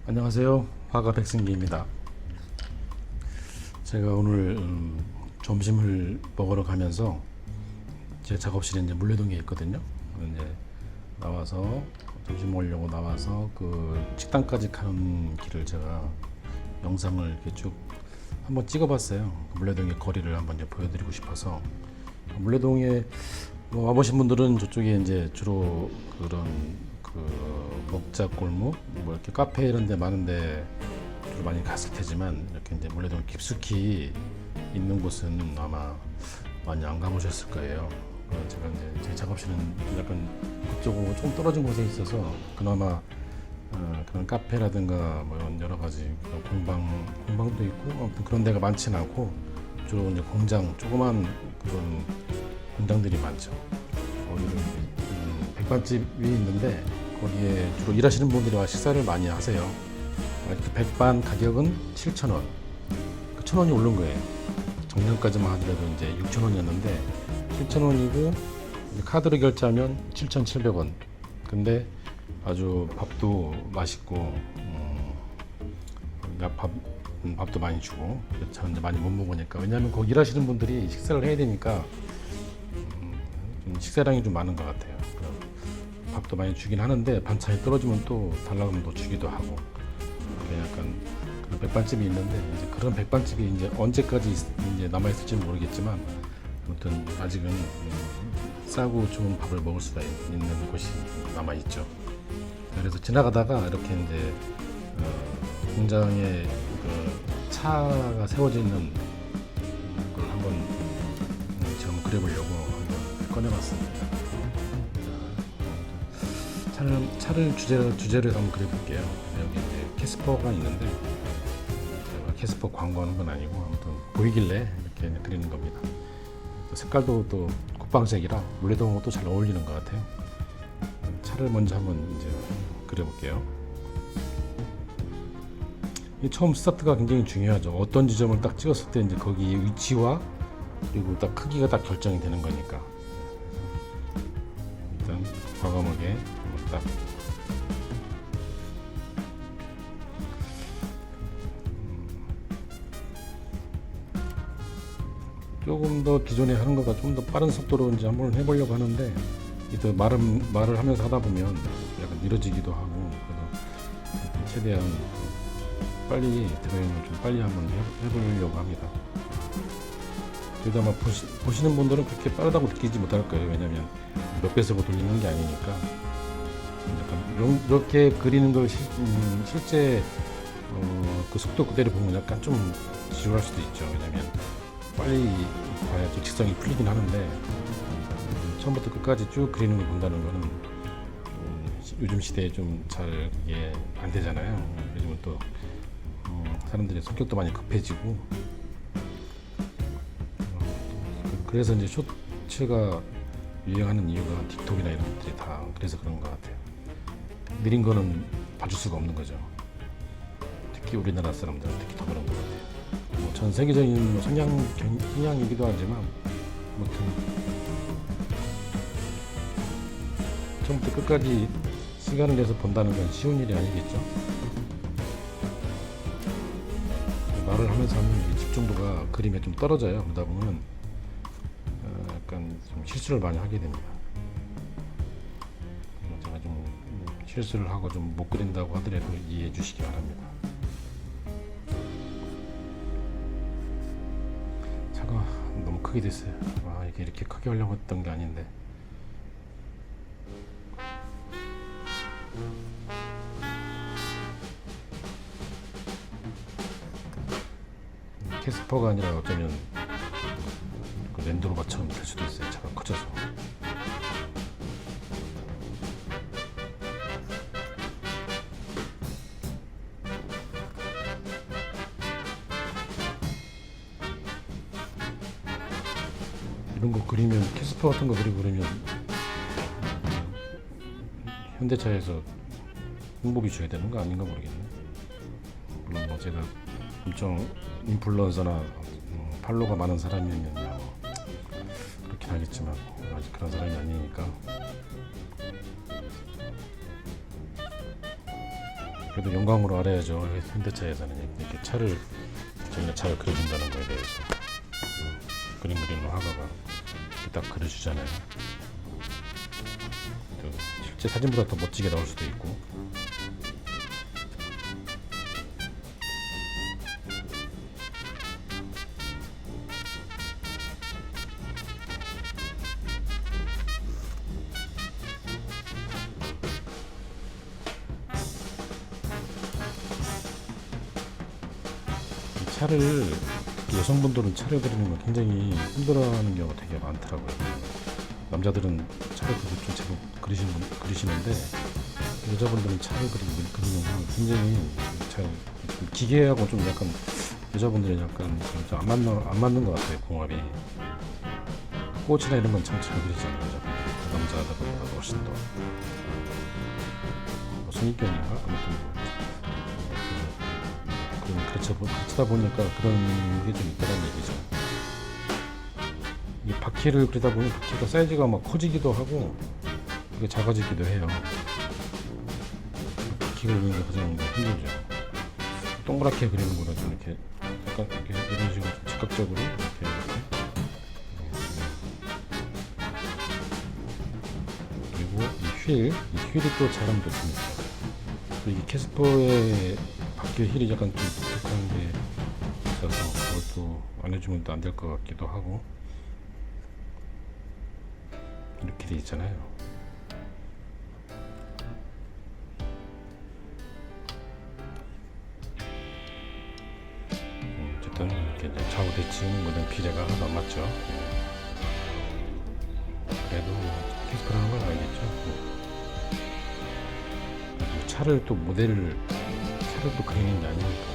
안녕하세요. 화가 백승기입니다. 제가 오늘 점심을 먹으러 가면서 제 작업실에 이제 물레동에 있거든요. 이제 나와서 점심 먹으려고 나와서 그 식당까지 가는 길을 제가 영상을 이렇게 쭉 한번 찍어봤어요. 물레동의 거리를 한번 이제 보여드리고 싶어서. 물레동에 와보신 분들은 저쪽에 이제 주로 그런 그 먹자 골목, 뭐 이렇게 카페 이런 데 많은데 주로 많이 갔을 테지만, 이렇게 이제 물레동 깊숙이 있는 곳은 아마 많이 안 가보셨을 거예요. 제가 이제 제 작업실은 약간 그쪽으로 좀 떨어진 곳에 있어서 그나마 그런 카페라든가 뭐 여러 가지 공방도 있고 아무튼 그런 데가 많지는 않고, 주로 이제 공장, 조그만 그런 공장들이 많죠. 거기를 백반집이 있는데 거기에 주로 일하시는 분들이 와 식사를 많이 하세요. 그 백반 가격은 7,000원. 그 1,000원이 오른 거예요. 작년까지만 하더라도 이제 6,000원이었는데 7,000원이고 카드로 결제하면 7,700원. 근데 아주 밥도 맛있고 밥도 많이 주고. 저는 많이 못 먹으니까, 왜냐하면 거기 일하시는 분들이 식사를 해야 되니까 좀 식사량이 좀 많은 것 같아요. 밥도 많이 주긴 하는데 반찬이 떨어지면 또 달라고 하면 또 주기도 하고. 약간 그런 백반집이 있는데, 이제 그런 백반집이 이제 언제까지 이제 남아 있을지는 모르겠지만, 아무튼 아직은 싸고 좋은 밥을 먹을 수가 있는 곳이 남아 있죠. 그래서 지나가다가 이렇게 이제 공장에 그 차가 세워져 있는 걸 한번 제가 한번 그려보려고 한번 꺼내봤습니다. 차를 주제로 해서 한번 그려볼게요. 여기 이제 캐스퍼가 있는데, 캐스퍼 광고하는 건 아니고 아무튼 보이길래 이렇게 그리는 겁니다. 색깔도 또 국방색이라 물레동하고 또 잘 어울리는 것 같아요. 차를 먼저 한번 이제 그려볼게요. 이 처음 스타트가 굉장히 중요하죠. 어떤 지점을 딱 찍었을 때 이제 거기 위치와 그리고 딱 크기가 딱 결정이 되는 거니까. 일단 과감하게 딱 조금 더 기존에 하는 것보다 좀 더 빠른 속도로 이제 한번 해보려고 하는데, 또 말을 하면서 하다 보면 약간 느려지기도 하고, 그래서 최대한 빨리 드로잉을 좀 빨리 한번 해보려고 합니다. 그래도 아마 보시는 분들은 그렇게 빠르다고 느끼지 못할 거예요. 왜냐면 몇 배속으로 돌리는 게 아니니까. 약간 이렇게 그리는 걸 실제 그 속도 그대로 보면 약간 좀 지루할 수도 있죠. 왜냐면 빨리 봐야 좀 직성이 풀리긴 하는데, 처음부터 끝까지 쭉 그리는 걸 본다는 거는 요즘 시대에 좀 잘 이게 안 되잖아요. 요즘은 또 사람들의 성격도 많이 급해지고, 그래서 이제 쇼츠가 유행하는 이유가 틱톡이나 이런 것들이 다 그래서 그런 것 같아요. 느린 거는 봐줄 수가 없는 거죠. 특히 우리나라 사람들은 특히 더 그런 것 같아요. 전 세계적인 성향이기도 하지만, 아무튼 처음부터 끝까지 시간을 내서 본다는 건 쉬운 일이 아니겠죠. 말을 하면서 하는 집중도가 그림에 좀 떨어져요. 그러다 보면 약간 좀 실수를 많이 하게 됩니다. 제가 좀 실수를 하고 좀 못 그린다고 하더라도 이해해 주시기 바랍니다. 차가 너무 크게 됐어요. 이게 이렇게 크게 하려고 했던 게 아닌데. 캐스퍼가 아니라 어쩌면 그 랜드로버처럼 될 수도 있어요. 차가 커져서. 이런 거 그리면, 캐스퍼 같은 거 그리고 그러면 현대차에서 홍보비 줘야 되는 거 아닌가 모르겠네. 물론 뭐 제가 엄청 인플루언서나 팔로워가 많은 사람이면 그렇긴 하겠지만, 아직 그런 사람이 아니니까. 그래도 영광으로 알아야죠. 현대차에서는 이렇게 차를 저희가 차를 그려준다는 거에 대해서 그림 그리는 화가가 이렇게 딱 그려주잖아요. 또 실제 사진보다 더 멋지게 나올 수도 있고. 차를 여성분들은 차를 그리는 걸 굉장히 힘들어하는 경우가 되게 많더라고요. 남자들은 차를 좀 제법 그리시는데 여자분들은 차를 그리는 걸 굉장히 잘 기계하고 좀 약간 여자분들은 약간 좀 안 맞는 것 같아요. 궁합이. 꽃이나 이런 건 참 잘 그리잖아요. 여자분들 남자들보다 훨씬 더 선입견인가 아무튼. 그렇다 보니까 그런 게 좀 있다는 얘기죠. 이 바퀴를 그리다 보면 바퀴가 사이즈가 막 커지기도 하고 이게 작아지기도 해요. 바퀴를 그리는 게 가장 힘들죠. 동그랗게 그리는 것보다 좀 이렇게 약간 이런 식으로 좀 직각적으로 이렇게 그리고 이 휠이 또 잘하면 좋습니다. 이게 캐스퍼의 바퀴 휠이 약간 좀 독특한 게 있어서 그것도 안 해주면 또 안 될 것 같기도 하고. 이렇게 돼 있잖아요. 어쨌든 이렇게 이제 좌우 대칭 모든 비례가 하나도 안 맞죠. 그래도 캐스퍼라는 걸 알겠죠. 그리고 차를 또 그리는 게 아니니까.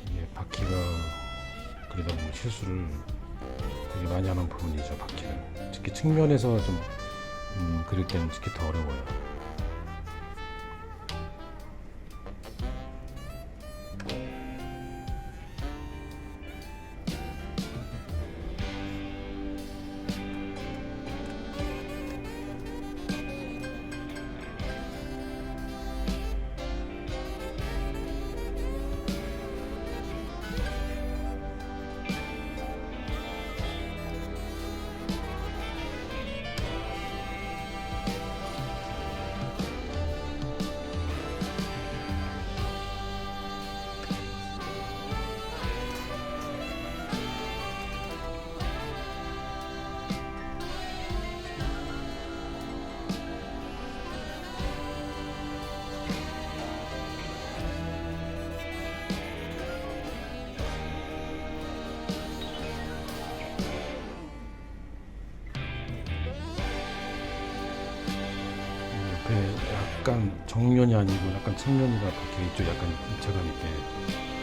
이게 바퀴가 그리다 보면 실수를 되게 많이 하는 부분이죠. 바퀴는 특히 측면에서 좀 그릴 때는 특히 더 어려워요. 약간 정면이 아니고 약간 측면이가 박혀 있죠. 약간 입체감 있게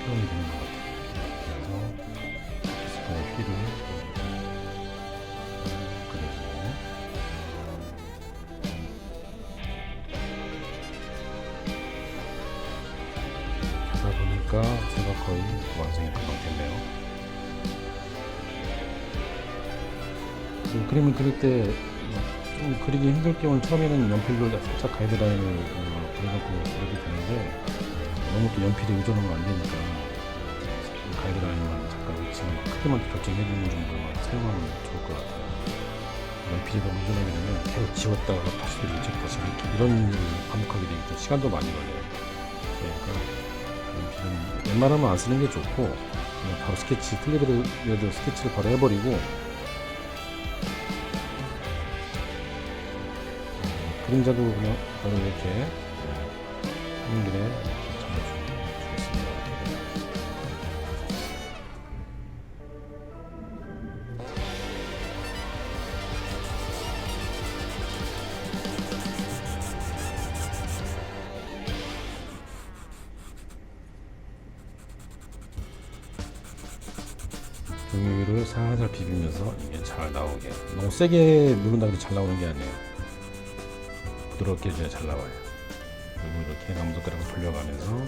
표현이 되는 것 같아요. 그래서 캐스퍼의 휠을 그려주고 하다 보니까 제가 거의 완성이 금방 됐네요. 그림을 그릴 때 좀 그리기 힘들 경우는 처음에는 연필로 살짝 가이드라인을 그려놓고 그려도 되는데 너무 또 연필에 의존하면 안 되니까 가이드라인만 잠깐 위치만 크게만 결정해주는 정도만 사용하면 좋을 것 같아요. 연필에 너무 의존하게 되면 계속 지웠다가 다시 다시 이런 일을 반복하게 되기 때문에 시간도 많이 걸려요. 그러니까 연필은 웬만하면 안 쓰는 게 좋고 그냥 바로 스케치 틀리더라도 스케치를 바로 해버리고 그림자도 그냥 바로 이렇게 하는 길에 잡아주겠습니다. 종이를 살살 비비면서 이게 잘 나오게. 너무 세게 누른다고 해도 잘 나오는 게 아니에요. 부드럽게 해줘야 잘 나와요. 그리고 이렇게 나무젓가락을 돌려가면서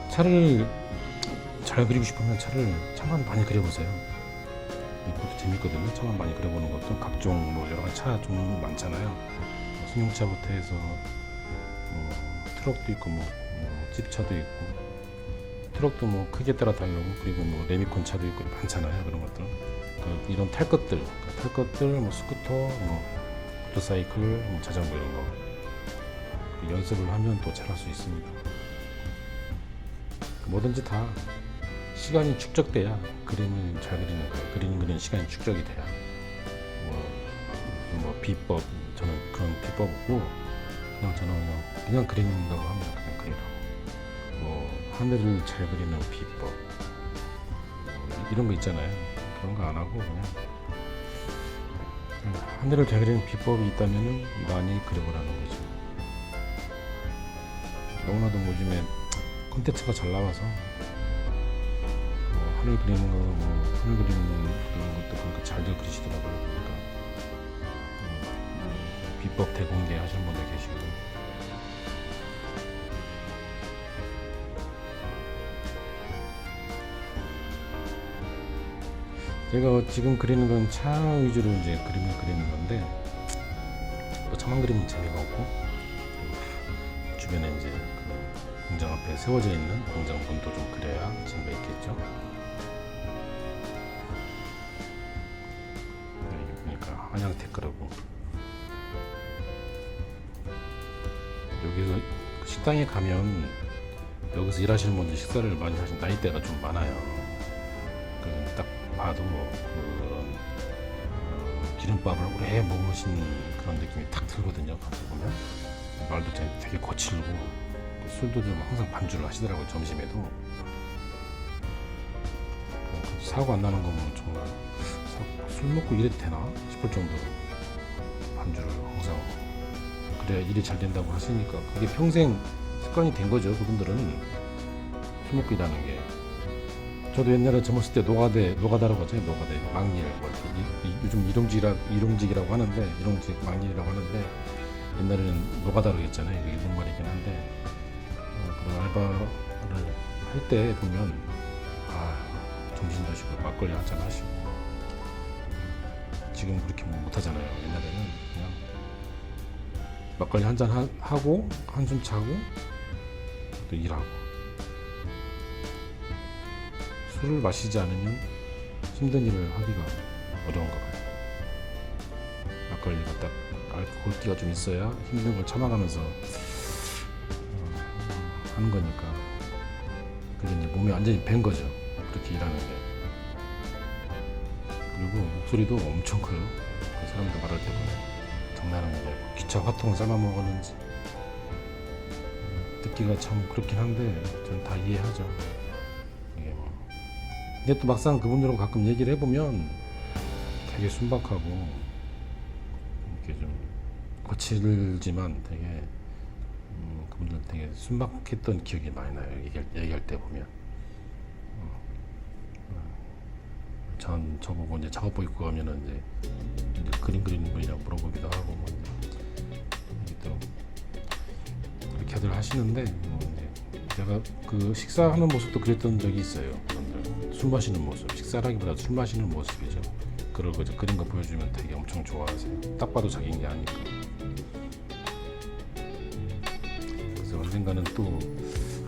차를 잘 그리고 싶으면 차를 차만 많이 그려보세요. 그것도 재밌거든요. 차만 많이 그려보는 것도 각종 뭐 여러 가지 차 종류 많잖아요. 승용차부터 해서 뭐 트럭도 있고 뭐 집차도 있고 트럭도 뭐 크기에 따라 다르고 그리고 뭐 레미콘 차도 있고 많잖아요. 그런 것들 이런 탈 것들 뭐 스쿠터 뭐 모터사이클 뭐 자전거 이런 거 연습을 하면 또 잘할 수 있습니다. 뭐든지 다 시간이 축적돼야 그림을 잘 그리는 거예요. 그리는 시간이 축적이 돼야 뭐 비법 저는 그런 비법 없고 그냥 그린다고 합니다. 그냥 그리라고 뭐 하늘을 잘 그리는 비법 뭐 이런 거 있잖아요. 그런 거 안 하고 그냥 하늘을 잘 그리는 비법이 있다면은 많이 그려보라는 거죠. 너무나도 뭐 요즘에 콘텐츠가 잘 나와서 뭐 하늘 그리는 거, 뭐 하늘 그리는 그런 것도 그렇게 잘들 그리시더라고요. 그러니까 비법 대공개 하시는 분들 계시고 제가 지금 그리는 건 차 위주로 이제 그림을 그리는 건데 또 차만 그리면 재미가 없고 주변에 이제 공장 앞에 세워져 있는 공장분도 좀 그려야 재미가 있겠죠. 그러니까 한양테크라고 여기서 식당에 가면 여기서 일하시는 분들 식사를 많이 하신 나이대가 좀 많아요. 그래서 딱 봐도 그런 기름밥을 오래 먹으신 그런 느낌이 탁 들거든요. 가서 보면 말도 되게 거칠고 술도 좀 항상 반주를 하시더라고요. 점심에도 사고 안 나는 거 보면 정말 술 먹고 이래도 되나 싶을 정도로 반주를 항상 그래야 일이 잘 된다고 하시니까 그게 평생 습관이 된 거죠. 그분들은 술 먹고 일하는 게. 저도 옛날에 젊었을 때 노가다라고 하죠. 노가다 막일 뭐 요즘 일용직이라고 하는데 일용직 막일이라고 하는데 옛날에는 노가다라고 했잖아요. 이게 일본 말이긴 한데 그런 알바를 할 때 보면 점심 드시고 막걸리 한잔 하시고 지금 그렇게 못 하잖아요. 옛날에는 그냥 막걸리 한잔 하고 한숨 자고 또 일하고 술을 마시지 않으면 힘든 일을 하기가 어려운가 봐요. 막걸리가 딱 알코올기가 좀 있어야 힘든 걸 참아가면서 하는 거니까 그게 이제 몸이 완전히 밴 거죠. 그렇게 일하는 게. 그리고 목소리도 엄청 커요. 그 사람들 말할 때 보면 장난하는 게 아니고 기차 화통을 삶아 먹었는지 듣기가 참 그렇긴 한데 저는 다 이해하죠. 이게 뭐. 근데 또 막상 그분들하고 가끔 얘기를 해보면 되게 순박하고 이렇게 좀 거칠지만 되게 그분들 되게 순박했던 기억이 많이 나요. 얘기할 때 보면. 저보고 이제 작업복 입고 가면은 이제 그림 그리는 분이라고 물어보기도 하고 뭐 또 그렇게들 하시는데 이제 제가 그 식사하는 모습도 그랬던 적이 있어요. 그분들 술 마시는 모습, 식사라기보다 술 마시는 모습이죠. 그런 거 그린 거 보여주면 되게 엄청 좋아하세요. 딱 봐도 자기인 게 아니까. 그래서 언젠가는 또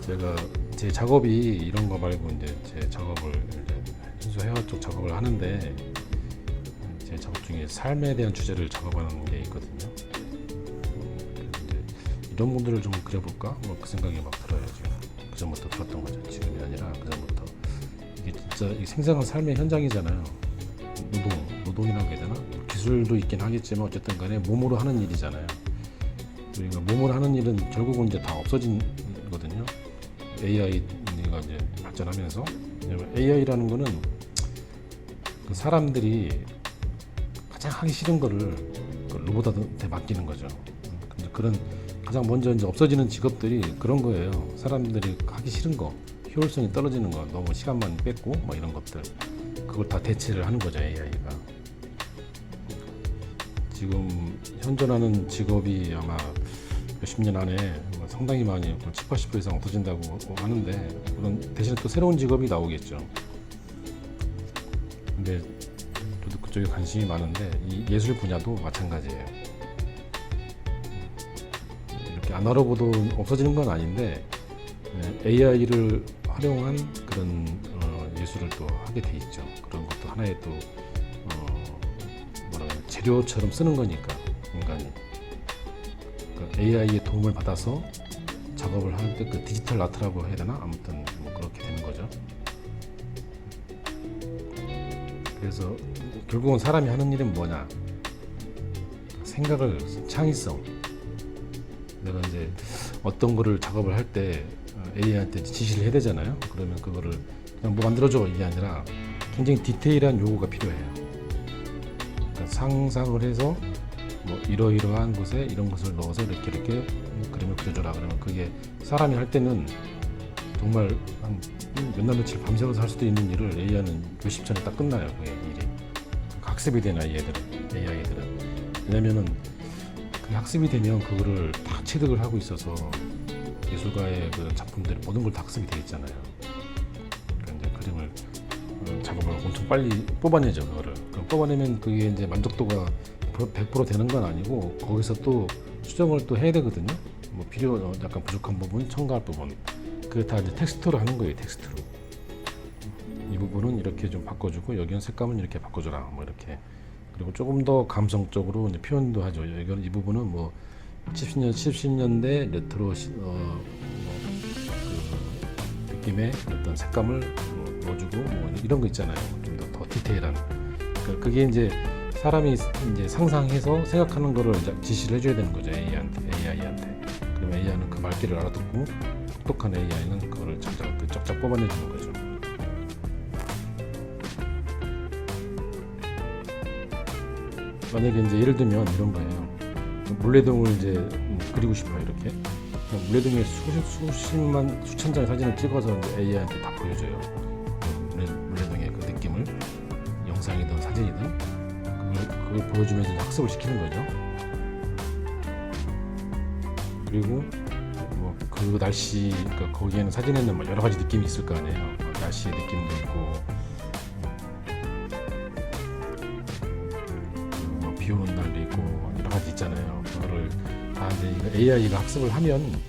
제가 제 작업이 이런 거 말고 이제 제 작업을 순수 헤어 쪽 작업을 하는데 제 작업 중에 삶에 대한 주제를 작업하는 게 있거든요. 이제 이런 분들을 좀 그려볼까? 뭐 그 생각이 막 들어요. 지금 전부터 들었던 거죠. 지금이 아니라 그 전부터. 이게 진짜 이 생생한 삶의 현장이잖아요. 노동이라고 해야 되나? 기술도 있긴 하겠지만 어쨌든 간에 몸으로 하는 일이잖아요. 그러니까 몸으로 하는 일은 결국은 이제 다 없어진 거거든요. AI가 이제 발전하면서. AI라는 거는 그 사람들이 가장 하기 싫은 거를 그 로봇한테 맡기는 거죠. 근데 그런 가장 먼저 이제 없어지는 직업들이 그런 거예요. 사람들이 하기 싫은 거, 효율성이 떨어지는 거, 너무 시간만 뺏고 뭐 이런 것들, 그걸 다 대체를 하는 거죠, AI가. 지금 현존하는 직업이 아마 몇십 년 안에 상당히 많이 70, 80% 이상 없어진다고 하는데, 그런 대신에 또 새로운 직업이 나오겠죠. 근데 저도 그쪽에 관심이 많은데 이 예술 분야도 마찬가지예요. 이렇게 아날로그도 없어지는 건 아닌데 AI를 활용한 그런 예술을 또 하게 돼 있죠. 그런 것도 하나의 또 재료처럼 쓰는 거니까 인간이 그 AI의 도움을 받아서 작업을 할 때 그 디지털 아트라고 해야 되나? 아무튼 뭐 그렇게 되는 거죠. 그래서 결국은 사람이 하는 일은 뭐냐? 생각을, 창의성. 내가 이제 어떤 거를 작업을 할 때 AI한테 지시를 해야 되잖아요. 그러면 그거를 그냥 뭐 만들어줘 이게 아니라 굉장히 디테일한 요구가 필요해요. 그러니까 상상을 해서 뭐 이러이러한 곳에 이런 것을 넣어서 이렇게 그림을 그려줘라. 그러면 그게 사람이 할 때는 정말 한 몇 날 며칠 밤새워서 할 수도 있는 일을 AI는 몇십 전에 딱 끝나요. 그게 일이. 학습이 되나 AI들은. 왜냐면은 그 학습이 되면 그거를 다 체득을 하고 있어서 예술가의 그 작품들 모든 걸 다 학습이 되어 있잖아요. 그러니까 이제 그림을 작업을 엄청 빨리 뽑아내죠. 그거를. 그럼 뽑아내면 그게 이제 만족도가 100% 되는 건 아니고 거기서 또 수정을 또 해야 되거든요. 뭐 약간 부족한 부분, 첨가할 부분. 그게 다 이제 텍스트로 하는 거예요. 텍스트로. 이 부분은 이렇게 좀 바꿔주고 여기는 색감은 이렇게 바꿔줘라. 뭐 이렇게. 그리고 조금 더 감성적으로 이제 표현도 하죠. 이 부분은 뭐 70년대 레트로 그 느낌의 어떤 색감을 뭐 넣어주고 뭐 이런 거 있잖아요. 좀 더 디테일한. 그러니까 그게 이제 사람이 이제 상상해서 생각하는 거를 이제 지시를 해줘야 되는 거죠. AI한테. 그러면 AI는 그 말귀를 알아듣고 똑똑한 AI는 그거를 쫙쫙 뽑아내주는 거죠. 만약에 이제 예를 들면 이런 거예요. 물레동을 이제 그리고 싶어요. 이렇게 물레동에 수천 장의 사진을 찍어서 이제 AI한테 다 보여줘요. 물레동의 그 느낌을 영상이든 사진이든 그걸 보여주면서 학습을 시키는 거죠. 그리고 뭐 그 날씨, 그러니까 거기에는 사진에는 뭐 여러 가지 느낌이 있을 거 아니에요. 날씨의 느낌도 있고, 뭐 비 오는 날도 있고 여러 가지 있잖아요. 그거를 다 이제 AI가 학습을 하면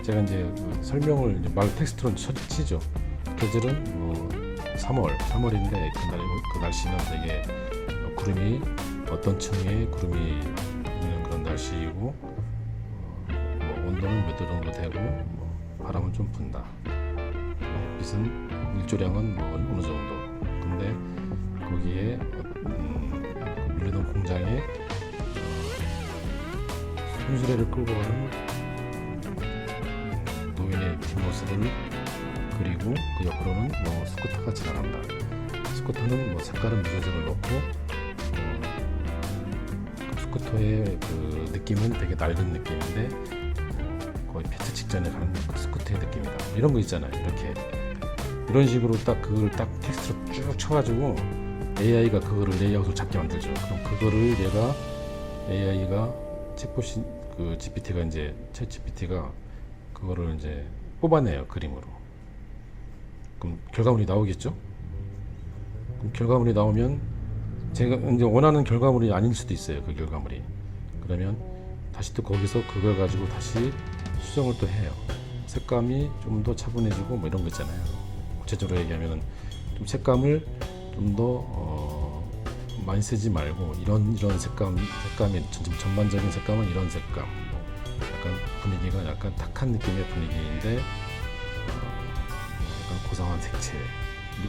제가 이제 설명을 이제 말 텍스트로 치죠. 계절은 뭐 3월인데 그 날씨는 되게 구름이 어떤 층에 구름이 있는 그런 날씨이고, 뭐 온도는 몇 도 정도 되고, 뭐 바람은 좀 분다. 햇빛은 일조량은 뭐 어느 정도. 근데 거기에 물레동 공장에 손수레를 끌고 가는 노인의 뒷모습을 그리고 그 옆으로는 뭐 스쿠터가 지나간다. 스쿠터는 뭐 색깔은 무색을 넣고 그 스쿠터의 그 느낌은 되게 낡은 느낌인데 거의 폐차 직전에 가는 그 스쿠터의 느낌이다. 이런 거 있잖아요. 이런 식으로 딱 그걸 딱 텍스트로 쭉 쳐가지고 AI가 그거를 레이아웃을 잡게 만들죠. 그럼 그거를 AI가 그 GPT가 이제 챗 GPT가 그거를 이제 뽑아내요. 그림으로. 그럼 결과물이 나오겠죠? 그럼 결과물이 나오면 제가 이제 원하는 결과물이 아닐 수도 있어요. 그 결과물이. 그러면 다시 또 거기서 그걸 가지고 다시 수정을 또 해요. 색감이 좀 더 차분해지고 뭐 이런 거 있잖아요. 구체적으로 얘기하면은 좀 색감을 좀 더 많이 쓰지 말고 이런 색감이 전반적인 색감은 이런 색감, 뭐 약간 분위기가 약간 탁한 느낌의 분위기인데 약간 고상한 색채.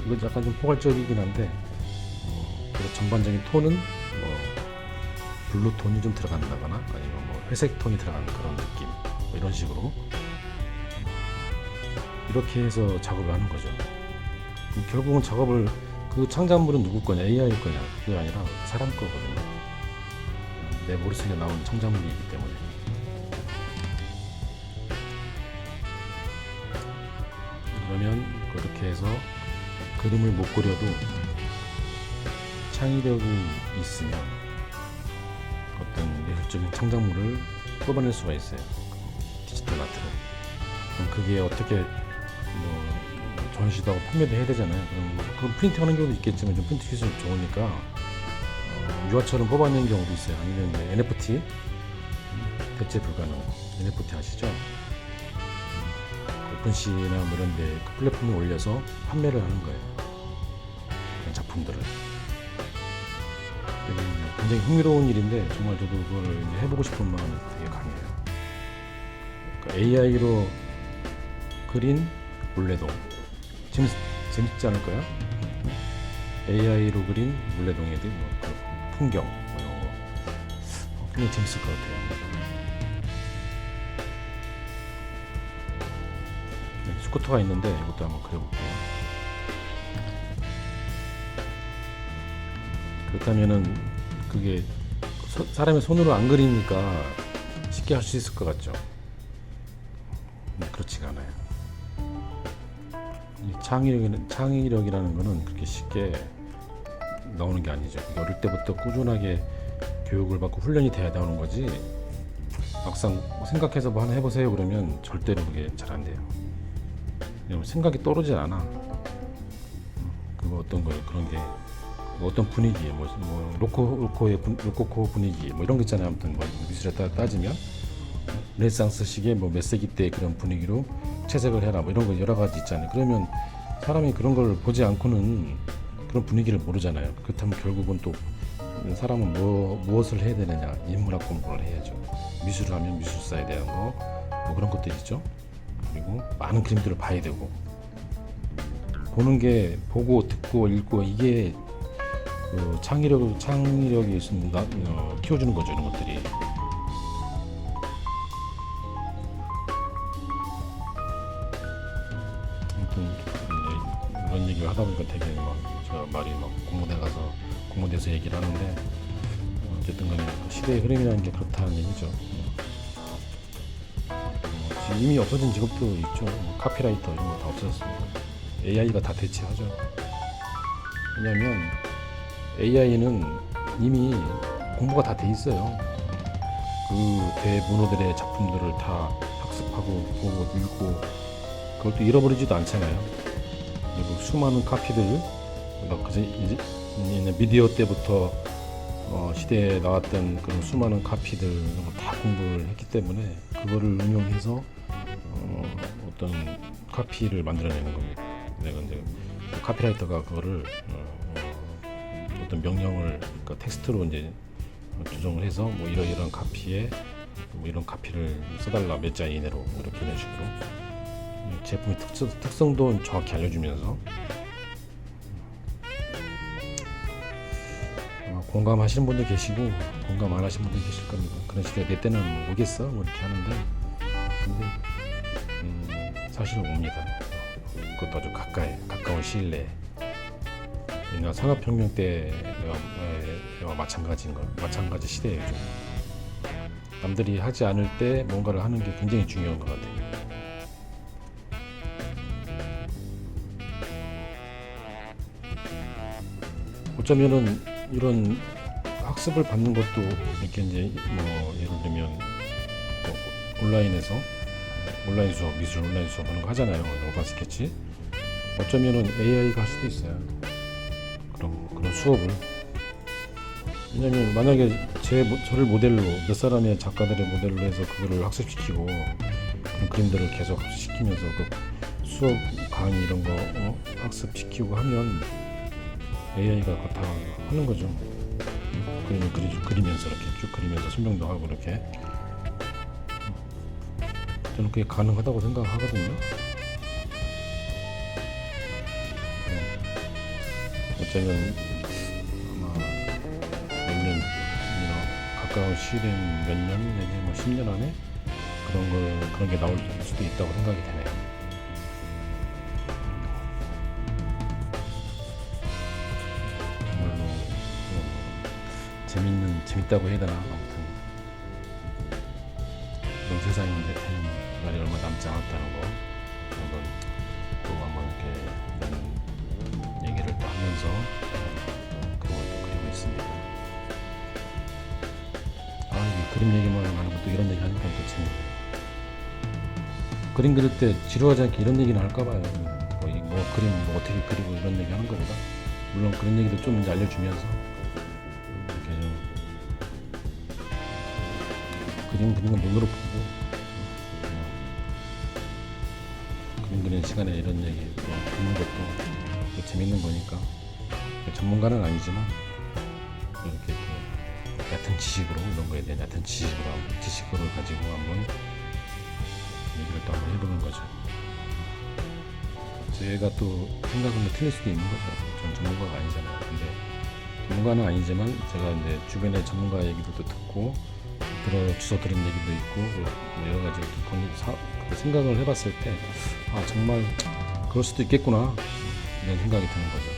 이거 약간 좀 포괄적이긴 한데 그리고 전반적인 톤은 뭐 블루 톤이 좀 들어간다거나 아니면 뭐 회색 톤이 들어가는 그런 느낌, 뭐 이런 식으로 이렇게 해서 작업을 하는 거죠. 결국은 작업을 그 창작물은 누구 거냐, AI 거냐, 그게 아니라 사람 거거든요. 내 머릿속에 나온 창작물이기 때문에. 그러면 그렇게 해서 그림을 못 그려도 창의력이 있으면 어떤 예술적인 창작물을 뽑아낼 수가 있어요. 디지털 아트로. 그럼 그게 어떻게 전시도 하고 판매도 해야 되잖아요. 그럼 프린팅 하는 경우도 있겠지만 좀 프린팅 기술이 좋으니까 유화처럼 뽑아내는 경우도 있어요. 아니면 NFT, 대체 불가능 NFT 아시죠? 오픈시나 뭐 이런 데 그 플랫폼에 올려서 판매를 하는 거예요. 그런 작품들을. 굉장히 흥미로운 일인데 정말 저도 그걸 이제 해보고 싶은 마음이 되게 강해요. 그러니까 AI로 그린 물레동 재밌지 않을까요? AI로 그린 물레동의 그 풍경 뭐 이런 거 굉장히 재밌을 것 같아요. 스쿠터가 있는데 이것도 한번 그려볼게요. 그렇다면은 그게 사람의 손으로 안 그리니까 쉽게 할 수 있을 것 같죠? 그렇지가 않아요. 창의력이라는 거는 그렇게 쉽게 나오는 게 아니죠. 어릴 때부터 꾸준하게 교육을 받고 훈련이 돼야 나오는 거지, 막상 생각해서 뭐 하나 해보세요 그러면 절대로 그게 잘 안 돼요. 생각이 떠오르질 않아. 그거 어떤 거 그런 게 어떤 분위기, 로코코 분위기 뭐 이런 거 있잖아요. 아무튼 뭐 미술에 따지면 르네상스식의 뭐 몇 세기 때 그런 분위기로 채색을 해라 뭐 이런 거 여러 가지 있잖아요. 그러면 사람이 그런 걸 보지 않고는 그런 분위기를 모르잖아요. 그렇다면 결국은 또 사람은 무엇을 해야 되느냐, 인문학 공부를 해야죠. 미술을 하면 미술사에 대한 거 뭐 그런 것도 있죠. 그리고 많은 그림들을 봐야 되고, 보는 게 보고 듣고 읽고 이게 그 창의력이 있습니다. 키워주는 거죠, 이런 것들이. 아무튼 이런 얘기를 하다 보니까 되게 제가 말이 공무대 가서 공무대에서 얘기를 하는데 어쨌든 간에 시대의 흐름이라는 게 그렇다는 얘기죠. 지금 이미 없어진 직업도 있죠. 카피라이터 이런 거 다 없어졌습니다. AI가 다 대체하죠. 왜냐하면 AI는 이미 공부가 다 돼 있어요. 그 대문호들의 작품들을 다 학습하고 보고 읽고 그걸 또 잃어버리지도 않잖아요. 그리고 수많은 카피들, 이제 미디어 때부터 시대에 나왔던 그런 수많은 카피들 다 공부를 했기 때문에 그거를 응용해서 어떤 카피를 만들어내는 겁니다. 내가 이제 카피라이터가 그거를 어떤 명령을, 그러니까 텍스트로 이제 조정을 해서 뭐 이런 카피에 뭐 이런 카피를 써달라 몇 자 이내로 이렇게 이런 식으로 제품의 특성도 정확히 알려주면서 공감하시는 분도 계시고 공감 안 하시는 분도 계실 겁니다. 그런 시대에 내 때는 오겠어? 뭐 이렇게 하는데 근데 사실은 옵니다. 그것도 아주 가까운 시일 내에. 산업혁명 때와 마찬가지 시대예요. 좀. 남들이 하지 않을 때 뭔가를 하는 게 굉장히 중요한 것 같아요. 어쩌면은 이런 학습을 받는 것도 이렇게 이제 뭐 예를 들면 온라인에서 온라인 수업, 미술 온라인 수업 하는 거 하잖아요. 오픈 스케치. 어쩌면은 AI가 할 수도 있어요. 그런 수업을. 왜냐면 만약에 저를 모델로 몇 사람의 작가들의 모델로 해서 그거를 학습시키고 그런 그림들을 계속 학습시키면서 그 수업 강의 이런 거 학습시키고 하면 AI가 다 하는 거죠. 그림을 그리면서 이렇게 쭉 그리면서 설명도 하고 이렇게. 저는 그게 가능하다고 생각하거든요. 어쩌면 아마 몇 년, 가까운 시일에 몇 년, 내지 뭐 10년 안에 그런 게 나올 수도 있다고 생각이 되네요. 정말로 재밌다고 해야 되나, 아무튼 그런 세상이 이제 되는 날이 얼마 남지 않았다는 거, 한번 또 한번 이렇게 얘기를 또 하면서 그런 걸 또 그리고 있습니다. 이 그림 얘기만 하는 것도 이런 얘기 하니까 또 재밌네요. 그림 그릴 때 지루하지 않게 이런 얘기는 할까봐요. 그림 어떻게 그리고 이런 얘기 하는 것보다, 물론 그런 얘기도 좀 이제 알려주면서 이렇게 좀 그림 그리는 건 눈으로 보고, 그림 그리는 시간에 이런 얘기 또 듣는 것도 또 재밌는 거니까, 전문가는 아니지만 이렇게 또 얕은 지식으로, 이런 거에 대한 얕은 지식을 가지고 한번 얘기를 또 한번 해보는 거죠. 제가 또 생각은 틀릴 수도 있는 거죠. 전 전문가가 아니잖아요. 근데 전문가는 아니지만 제가 이제 주변에 전문가 얘기도 또 듣고 주워 들은 얘기도 있고, 뭐 여러 가지 생각을 해봤을 때, 정말 그럴 수도 있겠구나, 이런 생각이 드는 거죠.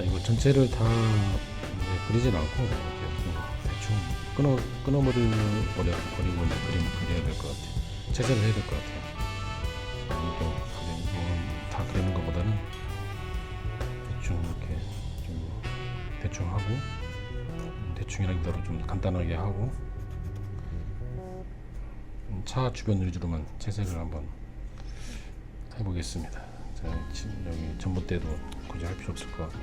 이거 전체를 다 이제 그리진 않고 이렇게 대충 끊어버리고 이제 그림 그려야 될 것 같아요. 채색을 해야 될 것 같아요. 이거 다 그리는 것보다는 대충 이렇게 좀 대충 하고, 대충이라기보다도 좀 간단하게 하고, 차 주변 위주로만 채색을 한번 해보겠습니다. 지금 여기 전봇대도 굳이 할 필요 없을 것 같고,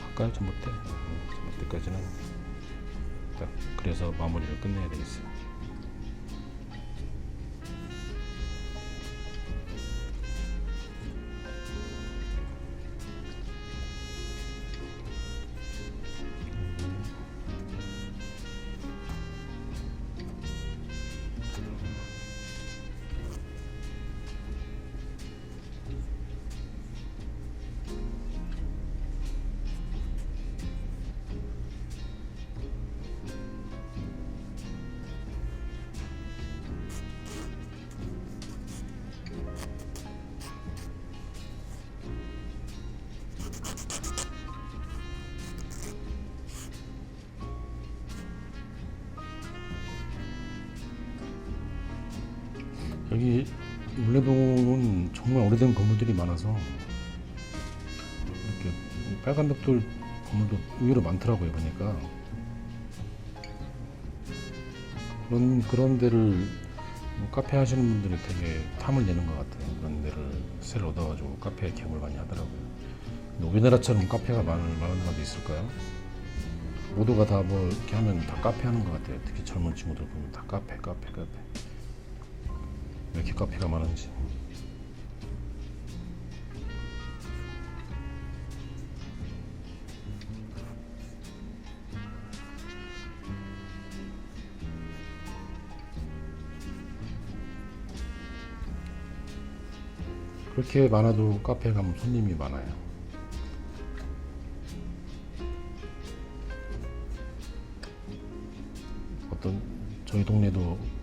할까요? 전봇대? 전봇대까지는 딱 그래서 마무리를 끝내야 되겠어요. 여기 물레동은 정말 오래된 건물들이 많아서 이렇게 빨간 벽돌 건물도 의외로 많더라고요. 보니까 그런 데를 카페 하시는 분들이 되게 탐을 내는 것 같아요. 그런 데를 새로 얻어가지고 카페 개업을 많이 하더라고요. 근데 우리나라처럼 카페가 많은 나라도 있을까요? 모두가 다 뭐 이렇게 하면 다 카페 하는 것 같아요. 특히 젊은 친구들 보면 다 카페. 왜 이렇게 카페가 많은지. 그렇게 많아도 카페에 가면 손님이 많아요. 저희 동네도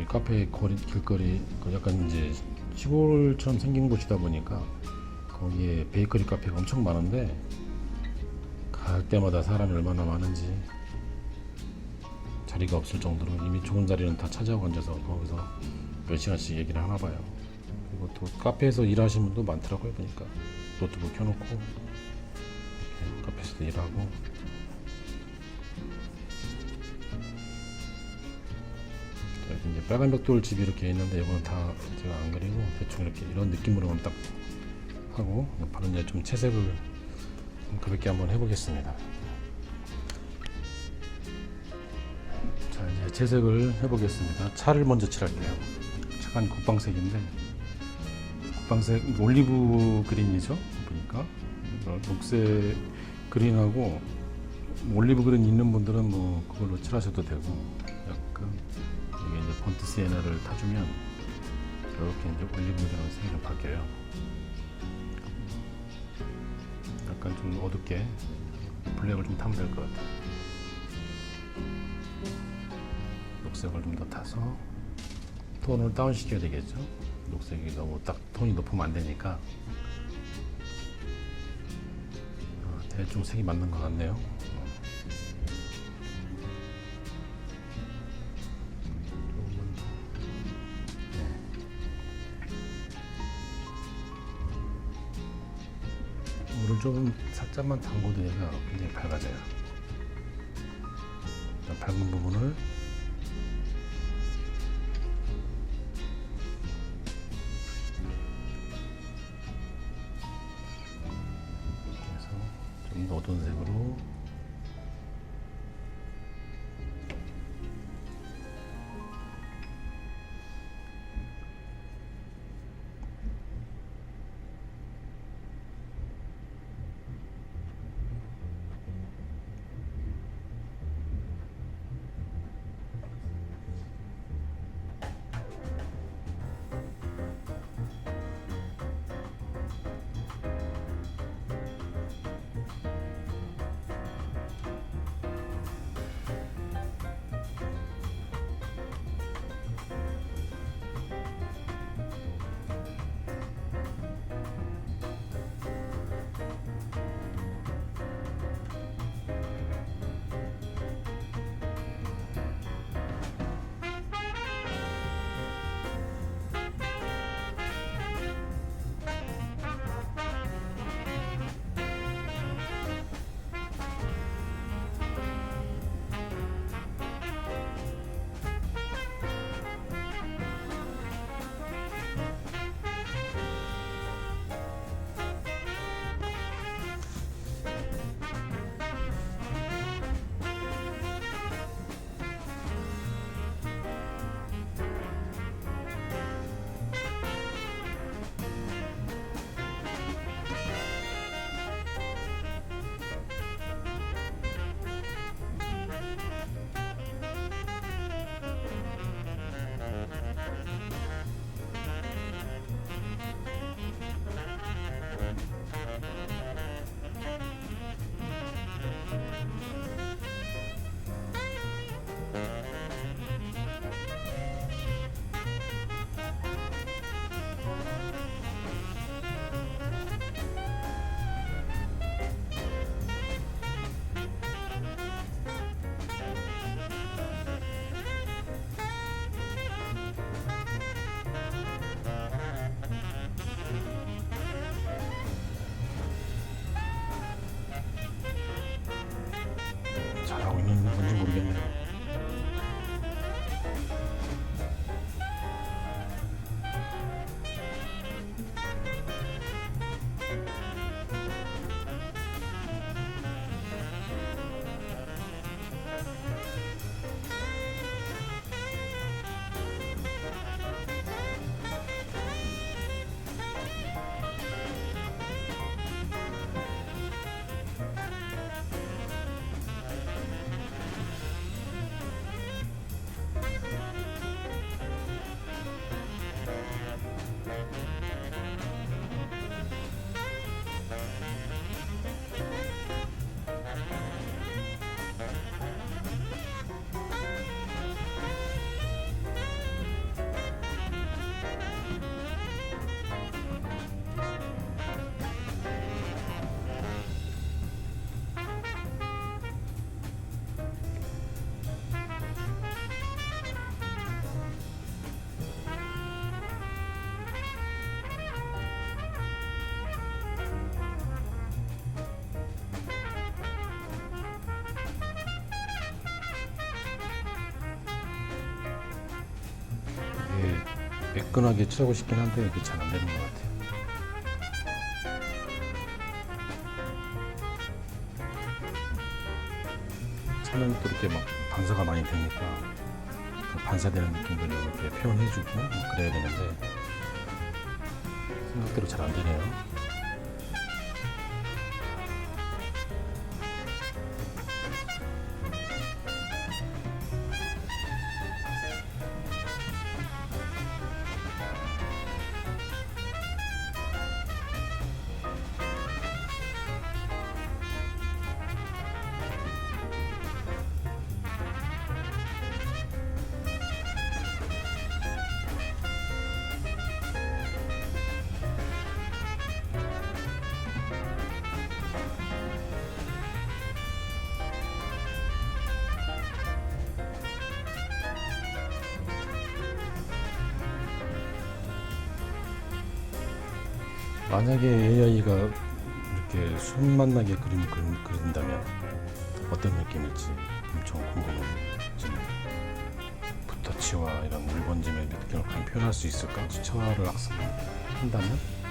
카페 길거리 약간 이제 시골처럼 생긴 곳이다 보니까 거기에 베이커리 카페가 엄청 많은데, 갈 때마다 사람이 얼마나 많은지 자리가 없을 정도로 이미 좋은 자리는 다 차지하고 앉아서 거기서 몇 시간씩 얘기를 하나 봐요. 그리고 또 카페에서 일하시는 분도 많더라고요. 보니까 노트북 켜놓고 이렇게 카페에서도 일하고. 이제 빨간 벽돌 집이 이렇게 있는데, 이거는 다 제가 안 그리고 대충 이렇게 이런 느낌으로만 딱 하고, 바로 이제 좀 채색을 가볍게 한번 해보겠습니다. 이제 채색을 해보겠습니다. 차를 먼저 칠할게요. 차가 국방색인데, 국방색 올리브 그린이죠. 보니까 녹색 그린하고 올리브 그린 있는 분들은 뭐 그걸로 칠하셔도 되고, 약간 이게 이제 번트 시에나를 타주면 이렇게 이제 올리브 그린 색이 좀 바뀌어요. 약간 좀 어둡게 블랙을 좀 타면 될 것 같아요. 녹색을 좀 더 타서 톤을 다운 시켜야 되겠죠. 녹색이 너무 딱 톤이 높으면 안 되니까. 대충 색이 맞는 것 같네요. 조금만 더. 물을 조금 살짝만 담궈도 얘가 굉장히 밝아져요. 밝은 부분을 좀 더 어두운 색으로 잘하고 있는 건지 모르겠네요. 매끈하게 칠하고 싶긴 한데 이게 잘 안 되는 것 같아요. 차는 또 이렇게 막 반사가 많이 되니까 반사되는 느낌도 좀 이렇게 표현해주고 그래야 되는데 생각대로 잘 안 되네요. 만약에 AI가 이렇게 손맛나게 그림을 그린다면 어떤 느낌일지 엄청 궁금해지네요. 붓터치와 이런 물번짐의 느낌을 과연 표현할 수 있을까? 수채화를 학습한다면?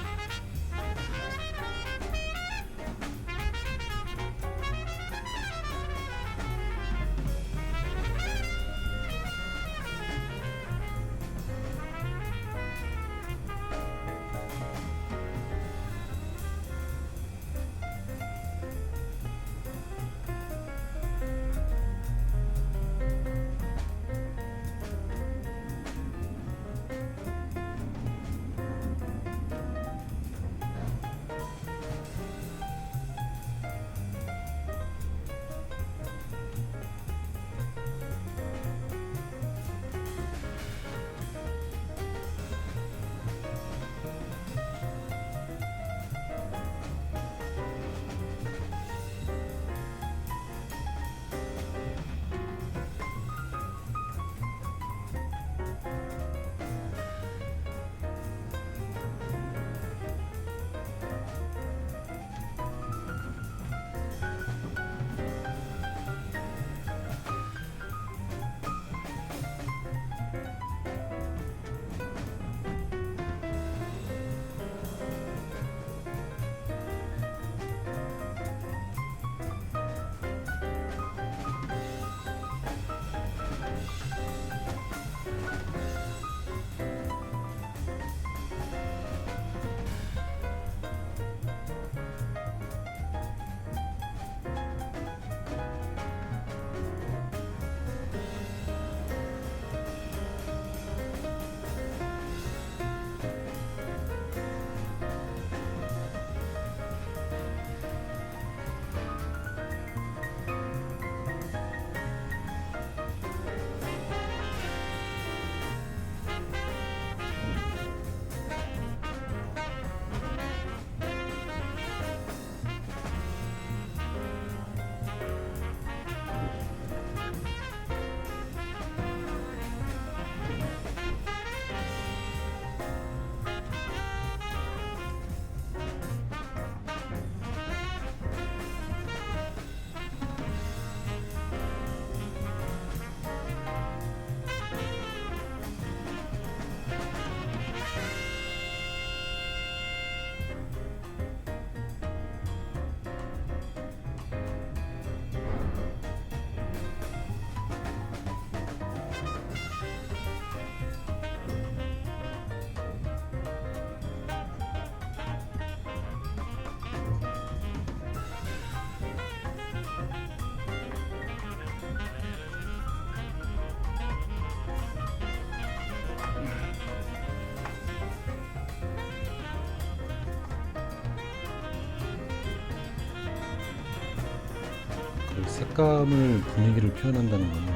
그 색감을 분위기를 표현한다는 거는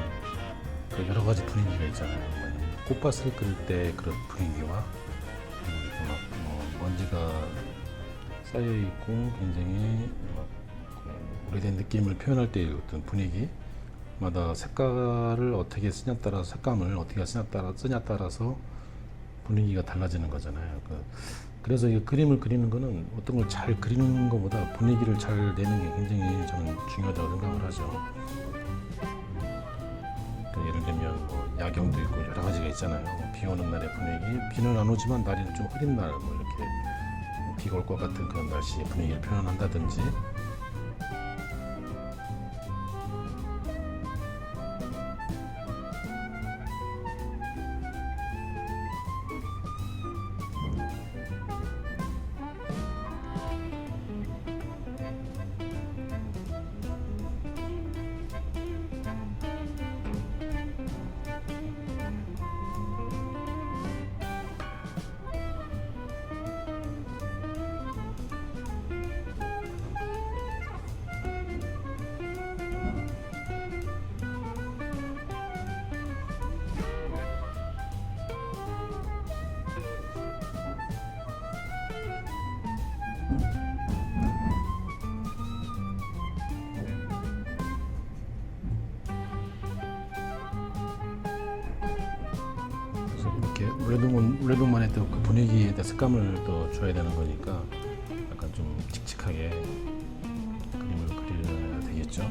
그 여러 가지 분위기가 있잖아요. 꽃밭을 그릴 때 그런 분위기와 이렇게 막 먼지가 쌓여 있고 굉장히 막그 오래된 느낌을 표현할 때 어떤 분위기마다 색깔을 어떻게 쓰냐에 따라서 색감을 어떻게 쓰냐에 따라서 분위기가 달라지는 거잖아요. 그래서 이 그림을 그리는 거는 어떤 걸 잘 그리는 것보다 분위기를 잘 내는 게 굉장히 저는 중요하다고 생각을 하죠. 예를 들면 야경도 있고 여러 가지가 있잖아요. 비 오는 날의 분위기, 비는 안 오지만 날이 좀 흐린 날, 이렇게 비가 올 것 같은 그런 날씨의 분위기를 표현한다든지, 이렇게 물레동만의 또 그 분위기에 색감을 또 줘야 되는 거니까 약간 좀 칙칙하게 그림을 그려야 되겠죠.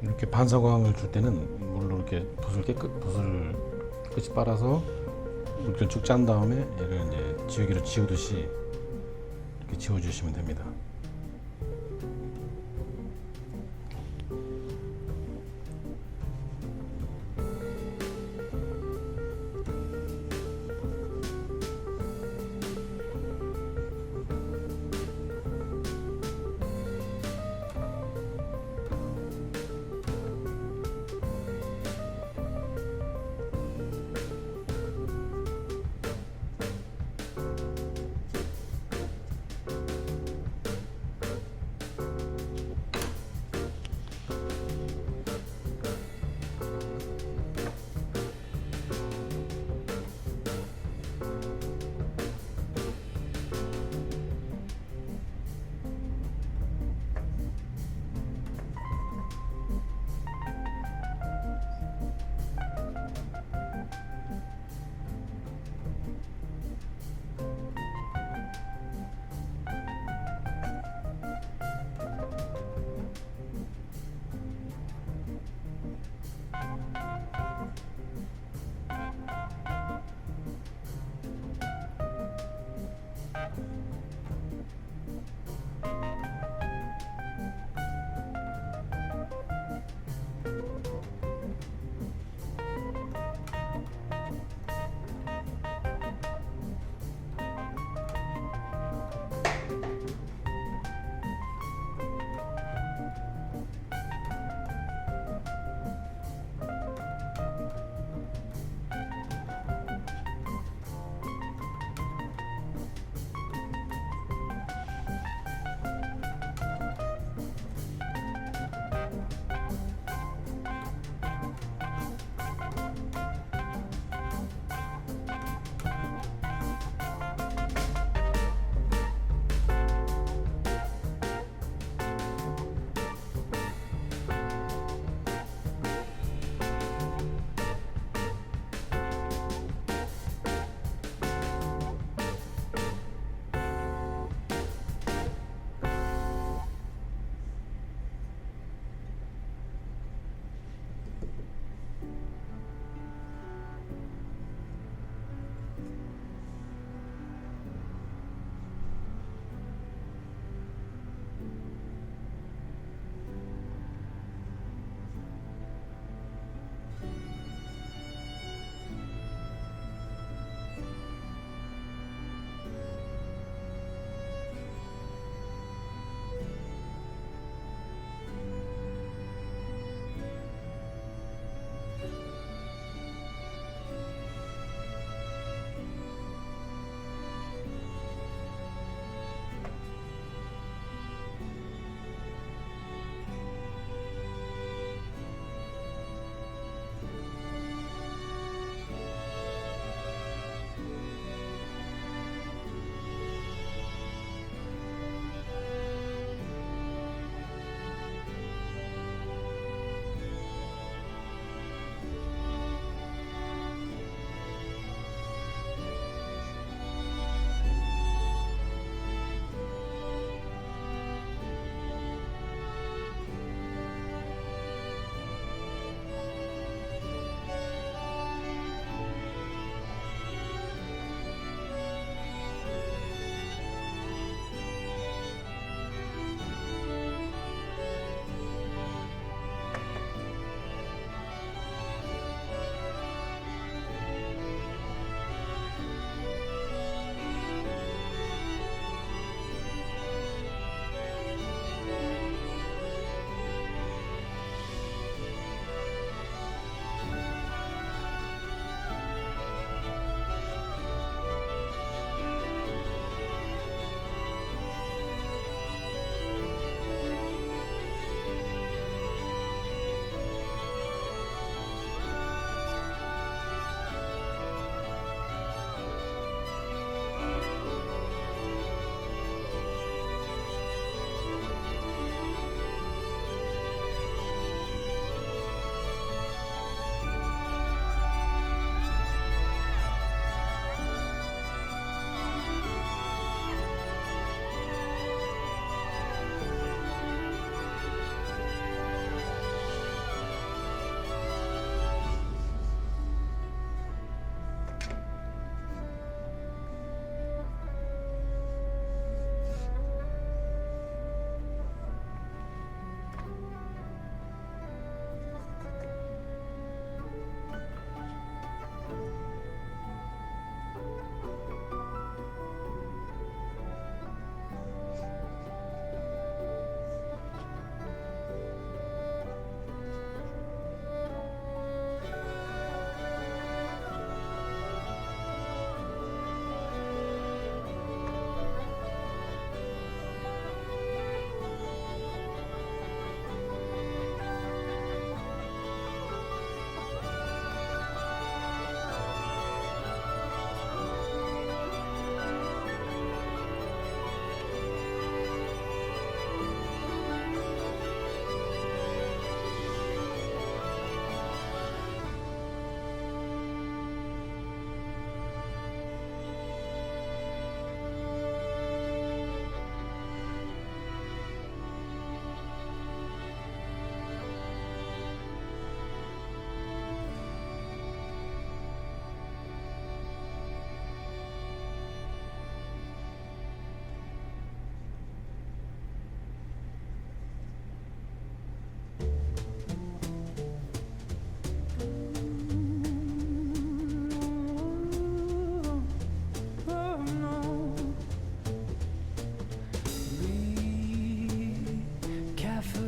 이렇게 반사광을 줄 때는 물로 이렇게 붓을 깨끗이 빨아서 물기를 쭉 짠 다음에 얘를 이제 지우개로 지우듯이 이렇게 지워주시면 됩니다.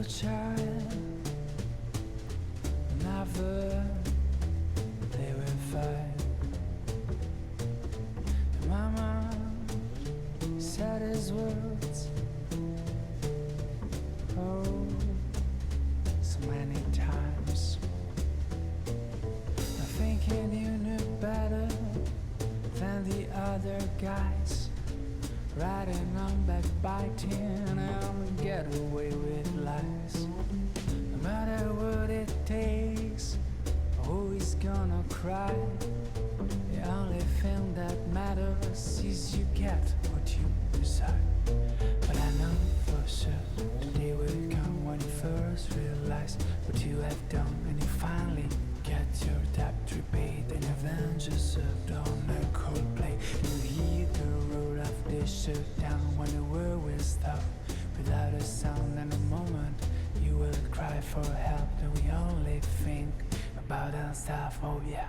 little child, never they were fine. Mama said his words, oh, so many times. I'm thinking you knew better than the other guys, riding on backbiting and get away with lies. No matter what it takes, always gonna cry. The only thing that matters is you get what you decide. But I know for sure the day will come when you first realize what you have done, and you finally get your debt repaid, and your vengeance served on a cold plate. You hear the roar of the shutdown when the world will stop without a sound. In a moment you will cry for help, and we only think about ourselves. Oh yeah.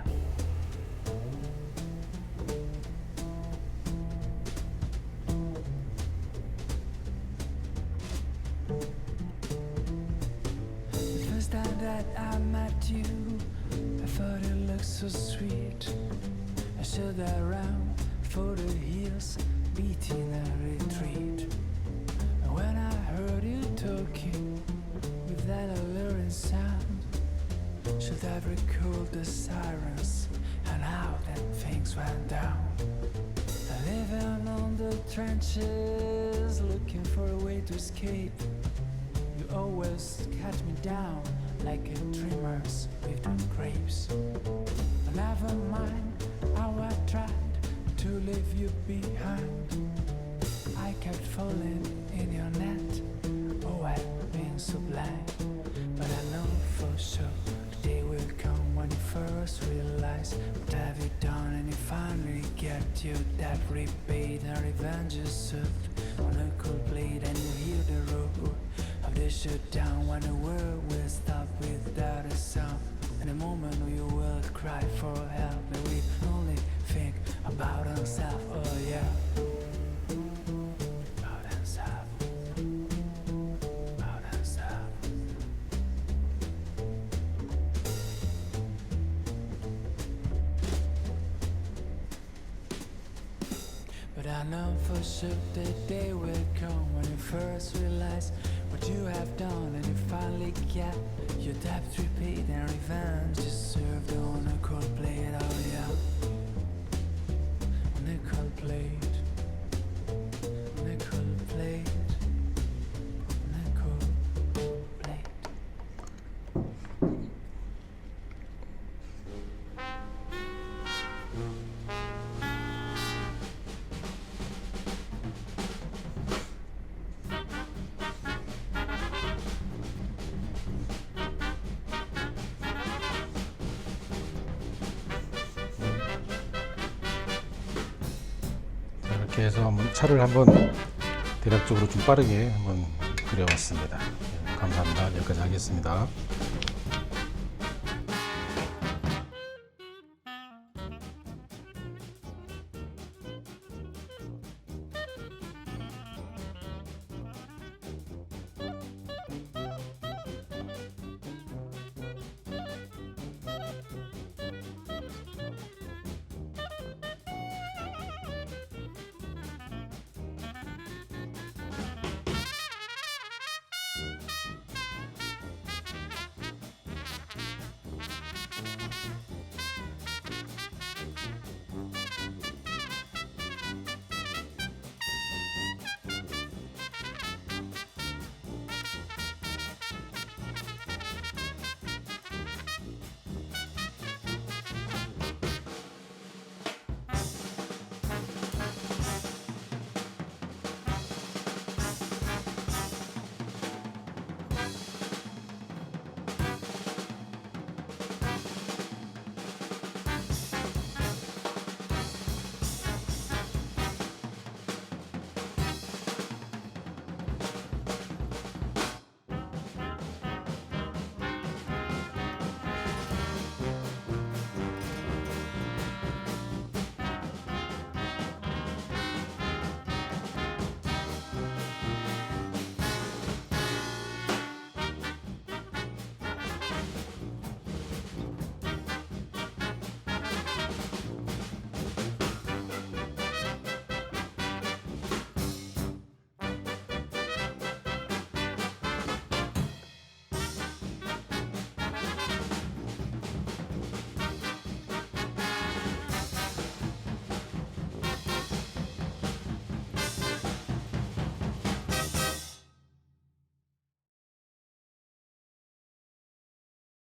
The first time that I met you, I thought you looked so sweet. I stood around for the hills, beating a retreat. And when I heard you talking with that alluring sound, should have recalled the sirens and how that things went down. Living on the trenches, looking for a way to escape. You always cut me down like a dreamer's with the grapes. But never mind how I tried to leave you behind. I kept falling in your net. Oh, I've been so blind. But I know for sure the day will come when you first realize what have you done, and you finally get your debt repaid, and revenge is served on a cold plate. And you hear the roar of the shutdown when the world will stop without a sound. In a moment you will cry for help, and we only think about ourselves. Oh yeah. About ourselves. About ourselves. But I know for sure the day will come when you first realize what you have done, and you finally get your debt repaid, and revenge is served on a cold plate. Oh yeah. On a cold plate. On a cold plate. On a cold plate. 이렇게 해서 한번 차를 한번 대략적으로 좀 빠르게 한번 그려왔습니다. 감사합니다. 여기까지 하겠습니다.